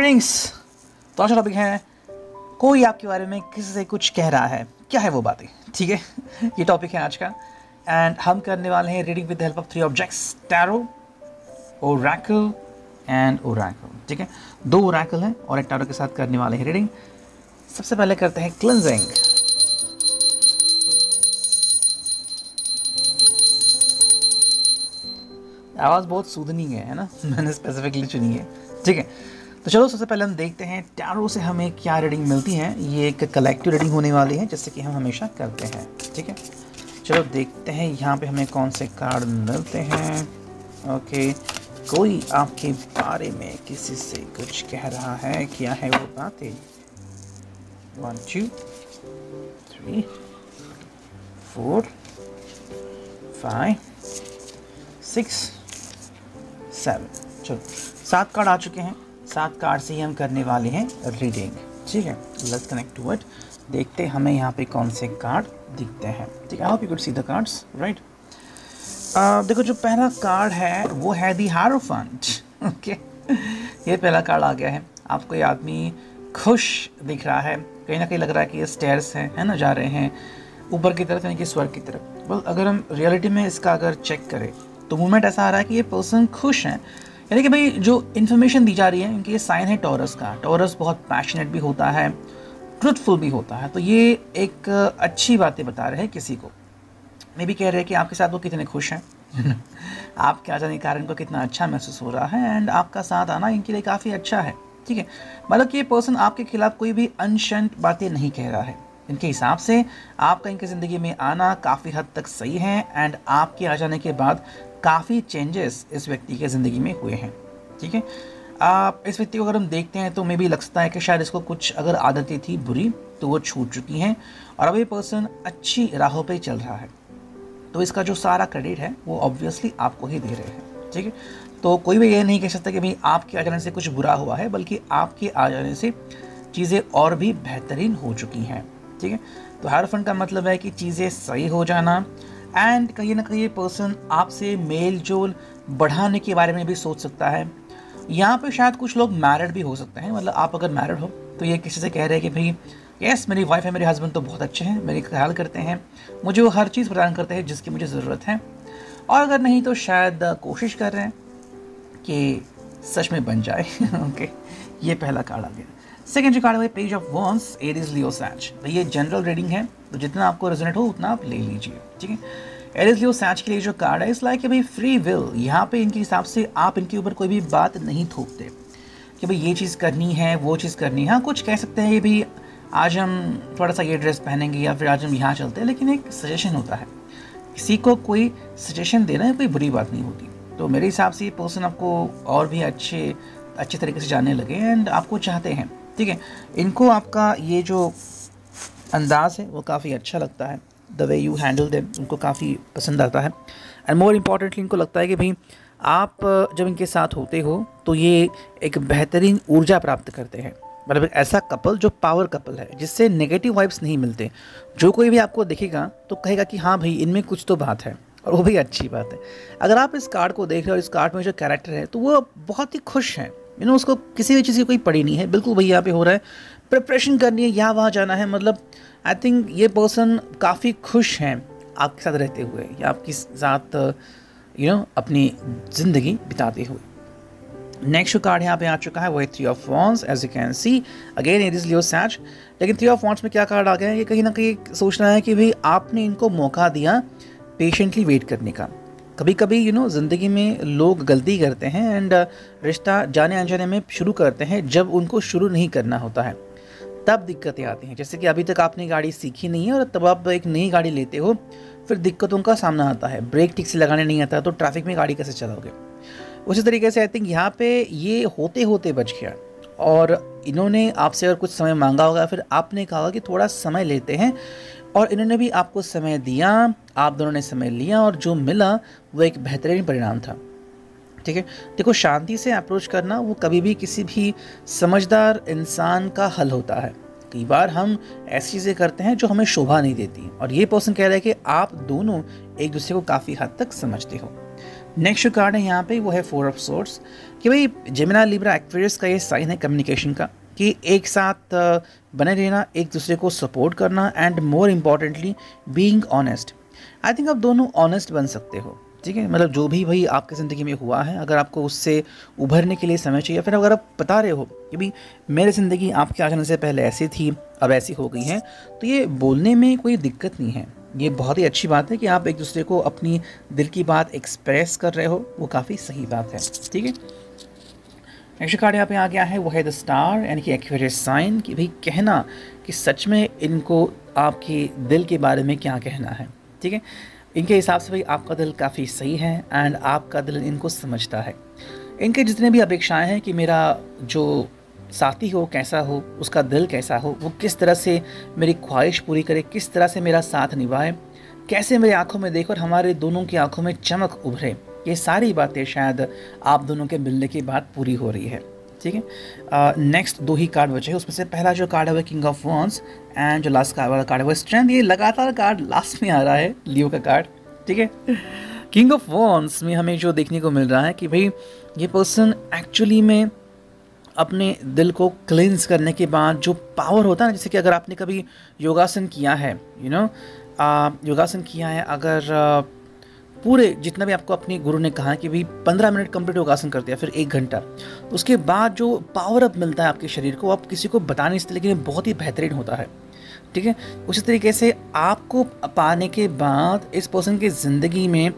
Greetings. तो आज का टॉपिक है कोई आपके बारे में किसी से कुछ कह रहा है, क्या है वो बातें। ठीक है, ये टॉपिक है आज का। एंड हम करने वाले हैं reading with the help of 3 objects, tarot, Oracle and Oracle. ठीक है, 2 ओरेकल हैं और एक टैरो के साथ करने वाले हैं रीडिंग। सबसे पहले करते हैं क्लिंजिंग। आवाज़ बहुत सूदनी है ना मैंने स्पेसिफिकली चुनी है। ठीक है, तो चलो सबसे पहले हम देखते हैं टैरो से हमें क्या रीडिंग मिलती है। ये एक कलेक्टिव रीडिंग होने वाली है जैसे कि हम हमेशा करते हैं। ठीक है, चलो देखते हैं यहाँ पे हमें कौन से कार्ड मिलते हैं। ओके, कोई आपके बारे में किसी से कुछ कह रहा है, क्या है वो बातें। 1 2 3 4 5 6 7। चलो 7 कार्ड आ चुके हैं। 7 कार्ड से ही हम करने वाले हैं रीडिंग। ठीक है, लेट्स कनेक्ट टू इट। देखते हैं हमें यहाँ पे कौन से कार्ड दिखते हैं। ठीक है, I hope you could see the cards right. देखो जो पहला कार्ड है वो है द हायरोफेंट। ओके, ये पहला कार्ड आ गया है। आपको ये आदमी खुश दिख रहा है, कहीं ना कहीं लग रहा है कि ये स्टेयर्स हैं, है ना, जा रहे हैं ऊपर की तरफ, यानी कि स्वर्ग की तरफ। बस अगर हम रियलिटी में इसका अगर चेक करें तो मूवमेंट ऐसा आ रहा है कि ये पर्सन खुश हैं, यानी कि भाई जो इन्फॉर्मेशन दी जा रही है इनकी ये साइन है टॉरस का। टॉरस बहुत पैशनेट भी होता है, ट्रुथफुल भी होता है, तो ये एक अच्छी बातें बता रहे हैं किसी को। मे भी कह रहे हैं कि आपके साथ वो कितने खुश हैं आपके आ जाने के कारण को कितना अच्छा महसूस हो रहा है एंड आपका साथ आना इनके लिए काफ़ी अच्छा है। ठीक है, मतलब कि ये पर्सन आपके खिलाफ कोई भी अनशंत बातें नहीं कह रहा है। इनके हिसाब से आपका इनकी ज़िंदगी में आना काफ़ी हद तक सही है एंड आपके आ जाने के बाद काफ़ी चेंजेस इस व्यक्ति के ज़िंदगी में हुए हैं। ठीक है, आप इस व्यक्ति को अगर हम देखते हैं तो मे भी लगता है कि शायद इसको कुछ अगर आदतें थी बुरी तो वो छूट चुकी हैं और अब ये पर्सन अच्छी राहों पे चल रहा है। तो इसका जो सारा क्रेडिट है वो ऑब्वियसली आपको ही दे रहे हैं। ठीक है, तो कोई भी ये नहीं कह सकता कि भाई आपके आ जाने से कुछ बुरा हुआ है, बल्कि आपके आ जाने से चीज़ें और भी बेहतरीन हो चुकी हैं। ठीक है, तो हायरोफेंट का मतलब है कि चीज़ें सही हो जाना एंड कहीं ना कहीं ये पर्सन आपसे मेल जोल बढ़ाने के बारे में भी सोच सकता है। यहाँ पे शायद कुछ लोग मैरिड भी हो सकते हैं, मतलब आप अगर मैरिड हो तो ये किसी से कह रहे हैं कि भाई यस मेरी वाइफ है, मेरे हस्बैंड तो बहुत अच्छे हैं, मेरी ख्याल करते हैं, मुझे वो हर चीज़ प्रदान करते हैं जिसकी मुझे ज़रूरत है। और अगर नहीं तो शायद कोशिश कर रहे हैं कि सच में बन जाए। ओके, ये पहला कार्ड आ गया। सेकेंड जो कार्ड है page of wands, Aries Leo sag. ये जनरल रीडिंग है तो जितना आपको रेजोनेट हो उतना आप ले लीजिए। ठीक है, एरीज लियो सैज के लिए जो कार्ड है इस लाइक भाई फ्री विल। यहाँ पे इनके हिसाब से आप इनके ऊपर कोई भी बात नहीं थोपते कि भाई ये चीज़ करनी है वो चीज़ करनी है। हाँ, कुछ कह सकते हैं ये भी आज हम थोड़ा सा ये ड्रेस पहनेंगे या फिर आज हम यहाँ चलते हैं, लेकिन एक सजेशन होता है। किसी को कोई सजेशन देना है कोई बुरी बात नहीं होती। तो मेरे हिसाब से ये पर्सन आपको और भी अच्छे तरीके से जानने लगे एंड आपको चाहते हैं। ठीक है, इनको आपका ये जो अंदाज है वो काफ़ी अच्छा लगता है, the way you handle them उनको काफ़ी पसंद आता है। एंड मोर इम्पॉर्टेंटली इनको लगता है कि भाई आप जब इनके साथ होते हो तो ये एक बेहतरीन ऊर्जा प्राप्त करते हैं। मतलब एक ऐसा कपल जो पावर कपल है जिससे नेगेटिव वाइब्स नहीं मिलते। जो कोई भी आपको देखेगा तो कहेगा कि हाँ भाई इनमें कुछ तो बात है, और वो भी अच्छी बात है। अगर आप इस कार्ड को देख रहे हो और इस कार्ड में जो कैरेक्टर है तो वो बहुत ही खुश हैं। उसको किसी भी चीज़ की कोई पड़ी नहीं है, बिल्कुल वही यहाँ पे हो रहा है, प्रिपरेशन करनी है, यहाँ वहाँ जाना है। मतलब आई थिंक ये पर्सन काफ़ी खुश हैं आपके साथ रहते हुए या आपके साथ अपनी ज़िंदगी बिताते हुए। नेक्स्ट जो कार्ड यहाँ पे आ चुका है वो है 3 of wands. As you can see again it is Leo sag. लेकिन 3 ऑफ वॉन्ड्स में क्या कार्ड आ गया है, ये कहीं ना कहीं सोच रहा है कि भाई आपने इनको मौका दिया पेशेंटली वेट करने का। कभी कभी ज़िंदगी में लोग गलती करते हैं एंड रिश्ता जाने अनजाने में शुरू करते हैं, जब उनको शुरू नहीं करना होता है तब दिक्कतें आती हैं। जैसे कि अभी तक आपने गाड़ी सीखी नहीं है और तब आप एक नई गाड़ी लेते हो, फिर दिक्कतों का सामना आता है, ब्रेक ठीक से लगाने नहीं आता तो ट्रैफिक में गाड़ी कैसे चलाओगे। उसी तरीके से आई थिंक यहाँ पे ये होते होते बच गया और इन्होंने आपसे अगर कुछ समय मांगा होगा, फिर आपने कहा कि थोड़ा समय लेते हैं, और इन्होंने भी आपको समय दिया, आप दोनों ने समय लिया और जो मिला वो एक बेहतरीन परिणाम था। ठीक है, देखो शांति से अप्रोच करना वो कभी भी किसी भी समझदार इंसान का हल होता है। कई बार हम ऐसी चीज़ें करते हैं जो हमें शोभा नहीं देती, और ये पर्सन कह रहा है कि आप दोनों एक दूसरे को काफ़ी हद तक समझते हो। नेक्स्ट जो कार्ड है यहाँ पे वो है 4 ऑफ सोर्ड्स, कि भाई जेमिनी लिब्रा एक्वेरियस का ये साइन है कम्युनिकेशन का, कि एक साथ बने रहना, एक दूसरे को सपोर्ट करना, and more importantly being honest. I think आप दोनों ऑनेस्ट बन सकते हो, ठीक है। मतलब जो भी भाई आपकी ज़िंदगी में हुआ है, अगर आपको उससे उभरने के लिए समय चाहिए, फिर अगर आप बता रहे हो कि भाई मेरी ज़िंदगी आपके आ जाने से पहले ऐसी थी, अब ऐसी हो गई है, तो ये बोलने में कोई दिक्कत नहीं है। ये बहुत ही अच्छी बात है कि आप एक दूसरे को अपनी दिल की बात एक्सप्रेस कर रहे हो, वो काफ़ी सही बात है, ठीक है। नेक्स्ट कार्ड यहाँ पे आ गया है वो है द स्टार, यानी कि एक्वेरियस साइन, कि भाई कहना कि सच में इनको आपके दिल के बारे में क्या कहना है, ठीक है। इनके हिसाब से भाई आपका दिल काफ़ी सही है एंड आपका दिल इनको समझता है। इनके जितने भी अपेक्षाएं हैं कि मेरा जो साथी हो कैसा हो, उसका दिल कैसा हो, वो किस तरह से मेरी ख्वाहिश पूरी करे, किस तरह से मेरा साथ निभाए, कैसे मेरी आंखों में देखकर हमारे दोनों की आंखों में चमक उभरे, ये सारी बातें शायद आप दोनों के मिलने के बाद पूरी हो रही है, ठीक है। नेक्स्ट 2 ही कार्ड बचे हैं, उसमें से पहला जो कार्ड है वो किंग ऑफ वॉन्ड्स, एंड जो लास्ट कार्ड वाला कार्ड है वो स्ट्रेंथ। ये लगातार कार्ड लास्ट में आ रहा है, लियो का कार्ड, ठीक है। किंग ऑफ वॉन्ड्स में हमें जो देखने को मिल रहा है कि भाई ये पर्सन एक्चुअली में अपने दिल को क्लींस करने के बाद जो पावर होता है ना, जैसे कि अगर आपने कभी योगासन किया है, योगासन किया है, अगर पूरे जितना भी आपको अपने गुरु ने कहा कि भाई 15 मिनट कंप्लीट योगासन करते हैं, फिर 1 घंटा, उसके बाद जो पावर अप मिलता है आपके शरीर को, आप किसी को बता नहीं सकते, लेकिन ये बहुत ही बेहतरीन होता है, ठीक है। उसी तरीके से आपको पाने के बाद इस पर्सन की ज़िंदगी में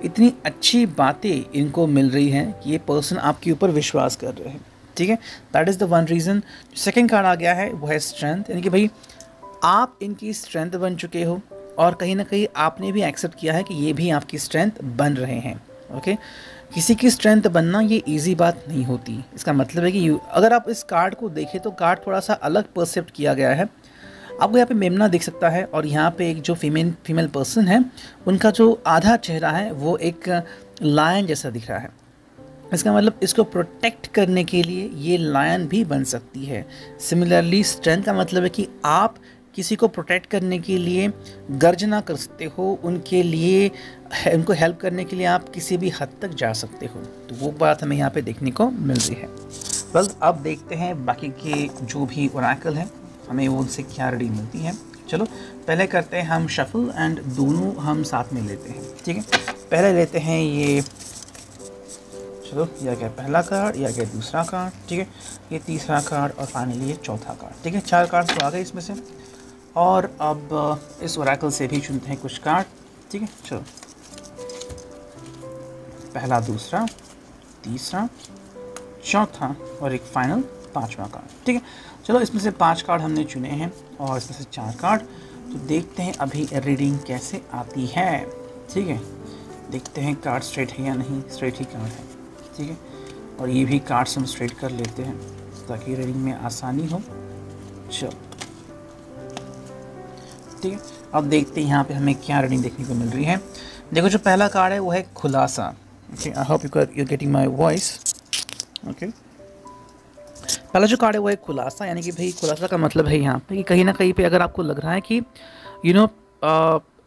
इतनी अच्छी बातें इनको मिल रही हैं कि ये पर्सन आपके ऊपर विश्वास कर रहे हैं, ठीक है। That is the one reason. Second card आ गया है वो है स्ट्रेंथ, यानी कि भाई आप इनकी स्ट्रेंथ बन चुके हो और कहीं ना कहीं आपने भी एक्सेप्ट किया है कि ये भी आपकी स्ट्रेंथ बन रहे हैं, ओके। किसी की स्ट्रेंथ बनना ये इजी बात नहीं होती। इसका मतलब है कि अगर आप इस कार्ड को देखें तो कार्ड थोड़ा सा अलग परसेप्ट किया गया है। आपको यहाँ पे मेमना दिख सकता है और यहाँ पे एक जो फीमेल पर्सन है उनका जो आधा चेहरा है वो एक लायन जैसा दिख रहा है। इसका मतलब इसको प्रोटेक्ट करने के लिए ये लायन भी बन सकती है। सिमिलरली स्ट्रेंथ का मतलब है कि आप किसी को प्रोटेक्ट करने के लिए गर्जना कर सकते हो, उनके लिए उनको हेल्प करने के लिए आप किसी भी हद तक जा सकते हो। तो वो बात हमें यहाँ पे देखने को मिल रही है। वेल, अब देखते हैं बाकी के जो भी ओरेकल हैं हमें उनसे क्या रीडिंग मिलती है। चलो पहले करते हैं हम शफल एंड दोनों हम साथ में लेते हैं, ठीक है। पहले लेते हैं ये, चलो यह क्या पहला कार्ड, यह क्या दूसरा कार्ड, ठीक है, ये तीसरा कार्ड और फाइनली ये चौथा कार्ड, ठीक है। 4 कार्ड तो आ गए इसमें से। और अब इस ओरेकल से भी चुनते हैं कुछ कार्ड, ठीक है। चलो पहला, दूसरा, तीसरा, चौथा और एक फाइनल 5वां कार्ड, ठीक है। चलो इसमें से 5 कार्ड हमने चुने हैं और इसमें से 4 कार्ड। तो देखते हैं अभी रीडिंग कैसे आती है, ठीक है। देखते हैं कार्ड स्ट्रेट है या नहीं। स्ट्रेट ही कार्ड है, ठीक है। और ये भी कार्ड्स हम स्ट्रेट कर लेते हैं ताकि रीडिंग में आसानी हो। चलो ठीक है, अब देखते हैं यहाँ पे हमें क्या रीडिंग देखने को मिल रही है। देखो जो पहला कार्ड है वो है खुलासा। Okay, I hope you getting my voice. Okay, पहला जो कार्ड है वो है खुलासा, यानी कि भाई खुलासा का मतलब है यहाँ पे कि कहीं ना कहीं पे अगर आपको लग रहा है कि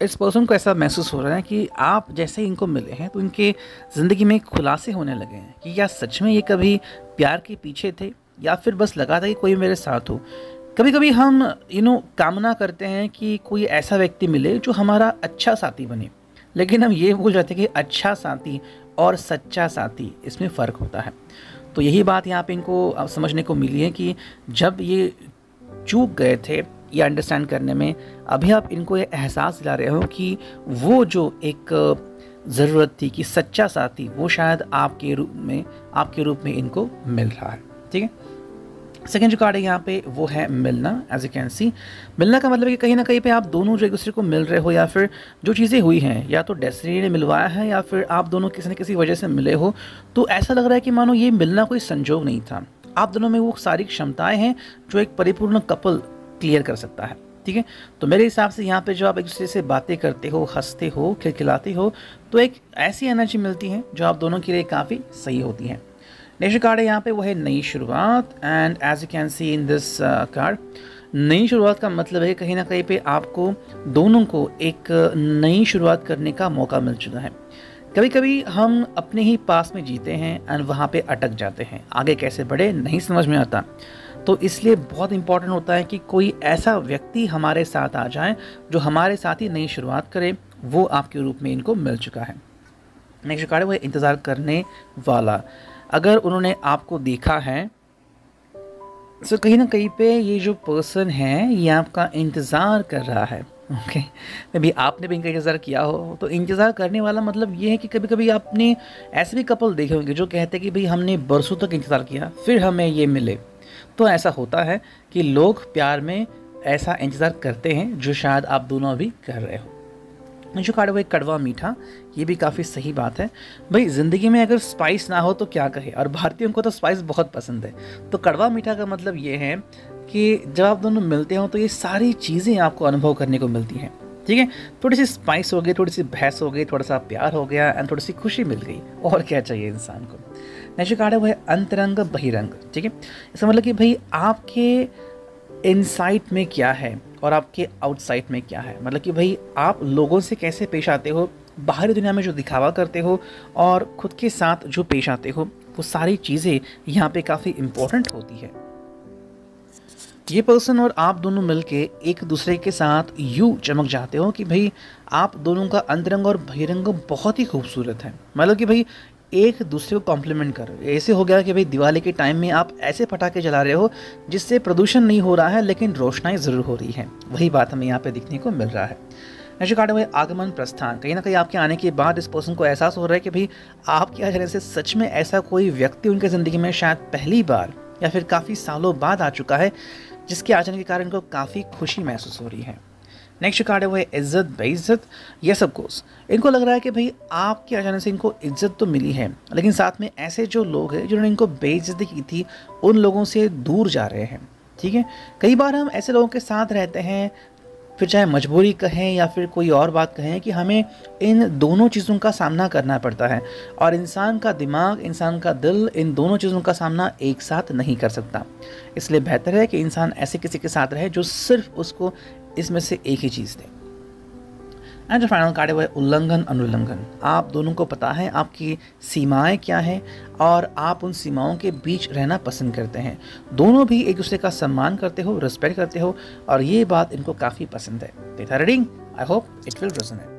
इस पर्सन को ऐसा महसूस हो रहा है कि आप जैसे ही इनको मिले हैं तो इनके ज़िंदगी में खुलासे होने लगे हैं कि क्या सच में ये कभी प्यार के पीछे थे या फिर बस लगा था कि कोई मेरे साथ हो। कभी कभी हम कामना करते हैं कि कोई ऐसा व्यक्ति मिले जो हमारा अच्छा साथी बने, लेकिन हम ये भूल जाते हैं कि अच्छा साथी और सच्चा साथी इसमें फ़र्क होता है। तो यही बात यहाँ पे इनको समझने को मिली है कि जब ये चूक गए थे ये अंडरस्टैंड करने में, अभी आप इनको ये एहसास दिला रहे हो कि वो जो एक ज़रूरत थी कि सच्चा साथी, वो शायद आपके रूप में इनको मिल रहा है। ठीक है, सेकेंड जो कार्ड है यहाँ पे वो है मिलना। एज यू कैन सी, मिलना का मतलब है कि कहीं ना कहीं पे आप दोनों जो एक दूसरे को मिल रहे हो, या फिर जो चीज़ें हुई हैं या तो डेस्टिनी ने मिलवाया है या फिर आप दोनों किसी न किसी वजह से मिले हो, तो ऐसा लग रहा है कि मानो ये मिलना कोई संजोग नहीं था। आप दोनों में वो सारी क्षमताएँ हैं जो एक परिपूर्ण कपल क्लियर कर सकता है। ठीक है, तो मेरे हिसाब से यहाँ पे जो आप एक दूसरे से बातें करते हो, हंसते हो, खिलखिलाते हो, तो एक ऐसी एनर्जी मिलती है जो आप दोनों के लिए काफ़ी सही होती है। नेक्स्ट कार्ड है यहाँ पे वो है नई शुरुआत। And as you can see in this card, नई शुरुआत का मतलब है कहीं ना कहीं पे आपको दोनों को एक नई शुरुआत करने का मौका मिल चुका है। कभी कभी हम अपने ही पास में जीते हैं एंड वहाँ पे अटक जाते हैं, आगे कैसे बढ़े नहीं समझ में आता। तो इसलिए बहुत इंपॉर्टेंट होता है कि कोई ऐसा व्यक्ति हमारे साथ आ जाए जो हमारे साथ ही नई शुरुआत करे। वो आपके रूप में इनको मिल चुका है। नेक्स्ट कार्ड है वो है इंतज़ार करने वाला। अगर उन्होंने आपको देखा है तो कहीं ना कहीं पे ये जो पर्सन है ये आपका इंतज़ार कर रहा है। ओके, मे बी आपने भी इनका इंतज़ार किया हो। तो इंतज़ार करने वाला मतलब ये है कि कभी कभी आपने ऐसे भी कपल देखे होंगे जो कहते हैं कि भाई हमने बरसों तक इंतज़ार किया फिर हमें ये मिले। तो ऐसा होता है कि लोग प्यार में ऐसा इंतज़ार करते हैं जो शायद आप दोनों अभी कर रहे हो। जो कार्ड है वो कड़वा मीठा, ये भी काफ़ी सही बात है। भाई ज़िंदगी में अगर स्पाइस ना हो तो क्या कहे, और भारतीयों को तो स्पाइस बहुत पसंद है। तो कड़वा मीठा का मतलब ये है कि जब आप दोनों मिलते हो तो ये सारी चीज़ें आपको अनुभव करने को मिलती हैं। ठीक है, थोड़ी सी स्पाइस हो गई, थोड़ी सी बहस हो गई, थोड़ा सा प्यार हो गया एंड थोड़ी सी खुशी मिल गई, और क्या चाहिए इंसान को। नेक्स्ट कार्ड है वो है अंतरंग बहिरंग। ठीक है, इसका मतलब कि भाई आपके इनसाइड में क्या है और आपके आउटसाइड में क्या है। मतलब कि भाई आप लोगों से कैसे पेश आते हो, बाहरी दुनिया में जो दिखावा करते हो और खुद के साथ जो पेश आते हो, वो सारी चीज़ें यहाँ पे काफ़ी इम्पोर्टेंट होती है। ये पर्सन और आप दोनों मिलके एक दूसरे के साथ यूँ चमक जाते हो कि भाई आप दोनों का अंतरंग और बहिरंग बहुत ही खूबसूरत है। मतलब कि भाई एक दूसरे को कॉम्प्लीमेंट कर रहे हो। ऐसे हो गया कि भाई दिवाली के टाइम में आप ऐसे पटाखे जला रहे हो जिससे प्रदूषण नहीं हो रहा है लेकिन रोशनाई ज़रूर हो रही है। वही बात हमें यहाँ पे दिखने को मिल रहा है। नेक्स्ट कार्ड है आगमन प्रस्थान। कहीं ना कहीं आपके आने के बाद इस पर्सन को एहसास हो रहा है कि भाई आपके आ जाने से सच में ऐसा कोई व्यक्ति उनके ज़िंदगी में शायद पहली बार या फिर काफ़ी सालों बाद आ चुका है, जिसके आ जाने के कारण इनको काफ़ी खुशी महसूस हो रही है। नेक्स्ट कार्ड है वो है इज्जत बेइज्जत। ये सब कोर्स इनको लग रहा है कि भाई आपके आ जाने से इनको इज्जत तो मिली है, लेकिन साथ में ऐसे जो लोग हैं जिन्होंने इनको बेइज्जती की थी उन लोगों से दूर जा रहे हैं। ठीक है, कई बार हम ऐसे लोगों के साथ रहते हैं, फिर चाहे मजबूरी कहें या फिर कोई और बात कहें, कि हमें इन दोनों चीज़ों का सामना करना पड़ता है और इंसान का दिमाग, इंसान का दिल इन दोनों चीज़ों का सामना एक साथ नहीं कर सकता। इसलिए बेहतर है कि इंसान ऐसे किसी के साथ रहे जो सिर्फ उसको इसमें से एक ही चीज़ दे। एंड जो फाइनल कार्ड है वो है उल्लंघन अनुल्लंघन। आप दोनों को पता है आपकी सीमाएं क्या हैं और आप उन सीमाओं के बीच रहना पसंद करते हैं। दोनों भी एक दूसरे का सम्मान करते हो, रिस्पेक्ट करते हो, और ये बात इनको काफ़ी पसंद है। Reading, I hope it will resonate.